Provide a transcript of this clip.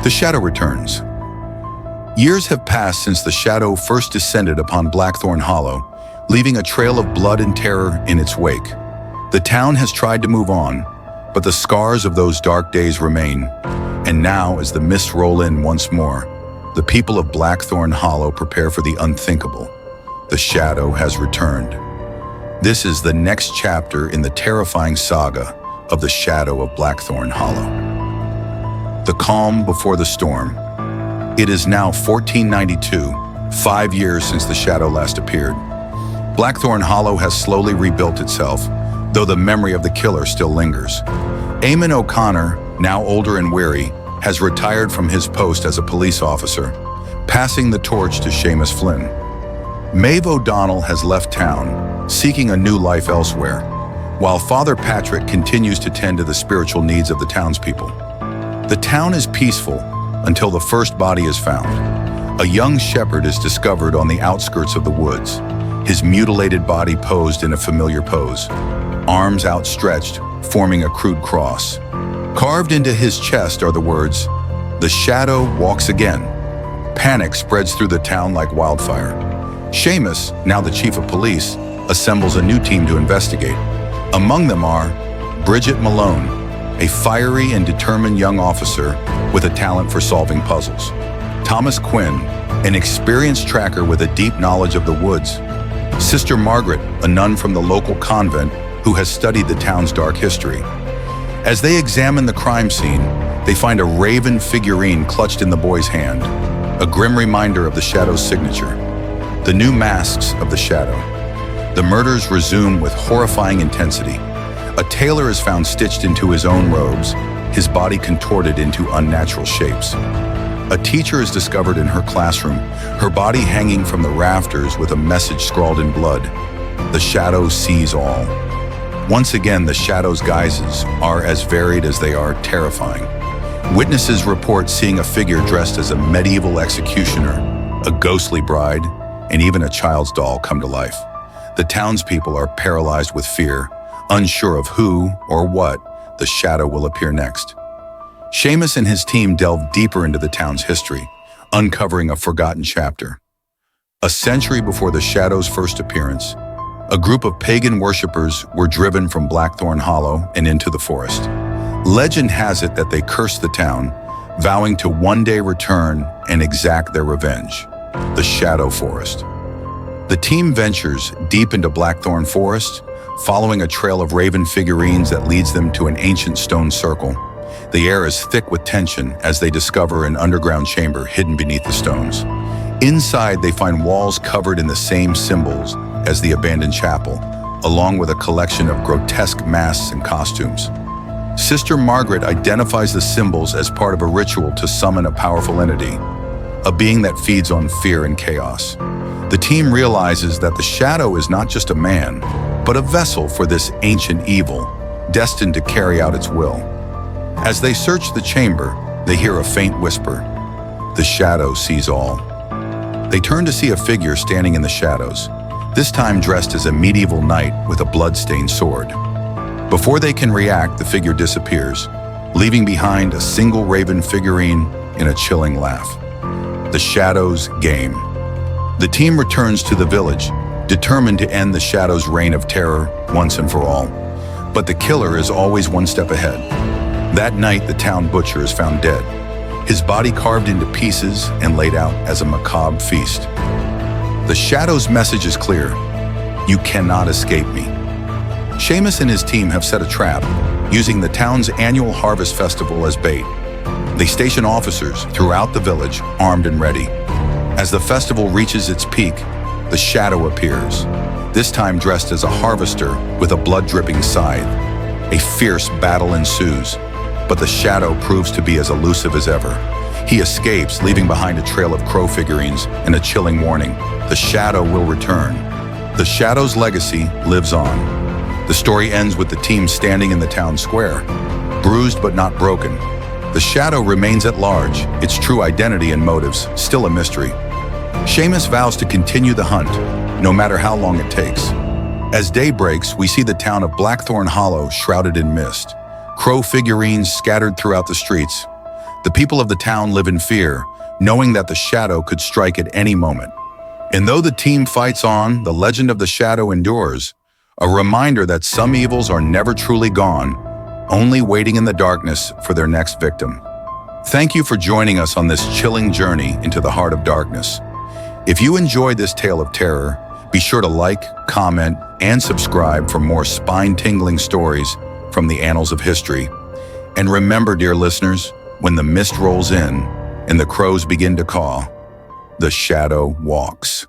The Shadow returns. Years have passed since the Shadow first descended upon Blackthorn Hollow, leaving a trail of blood and terror in its wake. The town has tried to move on, but the scars of those dark days remain. And now, as the mists roll in once more, the people of Blackthorn Hollow prepare for the unthinkable. The Shadow has returned. This is the next chapter in the terrifying saga of the Shadow of Blackthorn Hollow. The calm before the storm. It is now 1492, 5 years since the Shadow last appeared. Blackthorn Hollow has slowly rebuilt itself, though the memory of the killer still lingers. Eamon O'Connor, now older and weary, has retired from his post as a police officer, passing the torch to Seamus Flynn. Maeve O'Donnell has left town, seeking a new life elsewhere, while Father Patrick continues to tend to the spiritual needs of the townspeople. The town is peaceful until the first body is found. A young shepherd is discovered on the outskirts of the woods, his mutilated body posed in a familiar pose, arms outstretched, forming a crude cross. Carved into his chest are the words, "The Shadow walks again." Panic spreads through the town like wildfire. Seamus, now the chief of police, assembles a new team to investigate. Among them are Bridget Malone, a fiery and determined young officer with a talent for solving puzzles; Thomas Quinn, an experienced tracker with a deep knowledge of the woods; Sister Margaret, a nun from the local convent who has studied the town's dark history. As they examine the crime scene, they find a raven figurine clutched in the boy's hand, a grim reminder of the Shadow's signature. The new masks of the Shadow. The murders resume with horrifying intensity. A tailor is found stitched into his own robes, his body contorted into unnatural shapes. A teacher is discovered in her classroom, her body hanging from the rafters with a message scrawled in blood. The Shadow sees all. Once again, the Shadow's guises are as varied as they are terrifying. Witnesses report seeing a figure dressed as a medieval executioner, a ghostly bride, and even a child's doll come to life. The townspeople are paralyzed with fear, unsure of who or what the Shadow will appear next. Seamus and his team delve deeper into the town's history, uncovering a forgotten chapter. A century before the Shadow's first appearance, a group of pagan worshippers were driven from Blackthorn Hollow and into the forest. Legend has it that they cursed the town, vowing to one day return and exact their revenge. The Shadow Forest. The team ventures deep into Blackthorn Forest, following a trail of raven figurines that leads them to an ancient stone circle. The air is thick with tension as they discover an underground chamber hidden beneath the stones. Inside, they find walls covered in the same symbols as the abandoned chapel, along with a collection of grotesque masks and costumes. Sister Margaret identifies the symbols as part of a ritual to summon a powerful entity, a being that feeds on fear and chaos. The team realizes that the Shadow is not just a man, but a vessel for this ancient evil, destined to carry out its will. As they search the chamber, they hear a faint whisper. The Shadow sees all. They turn to see a figure standing in the shadows, this time dressed as a medieval knight with a blood-stained sword. Before they can react, the figure disappears, leaving behind a single raven figurine and a chilling laugh. The Shadow's game. The team returns to the village, determined to end the Shadow's reign of terror once and for all. But the killer is always one step ahead. That night, the town butcher is found dead, his body carved into pieces and laid out as a macabre feast. The Shadow's message is clear: you cannot escape me. Seamus and his team have set a trap, using the town's annual harvest festival as bait. They station officers throughout the village, armed and ready. As the festival reaches its peak, the Shadow appears, this time dressed as a harvester with a blood-dripping scythe. A fierce battle ensues, but the Shadow proves to be as elusive as ever. He escapes, leaving behind a trail of crow figurines and a chilling warning: the Shadow will return. The Shadow's legacy lives on. The story ends with the team standing in the town square, bruised but not broken. The Shadow remains at large, its true identity and motives still a mystery. Seamus vows to continue the hunt, no matter how long it takes. As day breaks, we see the town of Blackthorn Hollow shrouded in mist, crow figurines scattered throughout the streets. The people of the town live in fear, knowing that the shadow could strike at any moment. And though the team fights on, the legend of the shadow endures, a reminder that some evils are never truly gone, only waiting in the darkness for their next victim. Thank you for joining us on this chilling journey into the heart of darkness. If you enjoyed this tale of terror, be sure to like, comment, and subscribe for more spine-tingling stories from the annals of history. And remember, dear listeners, when the mist rolls in and the crows begin to caw, the shadow walks.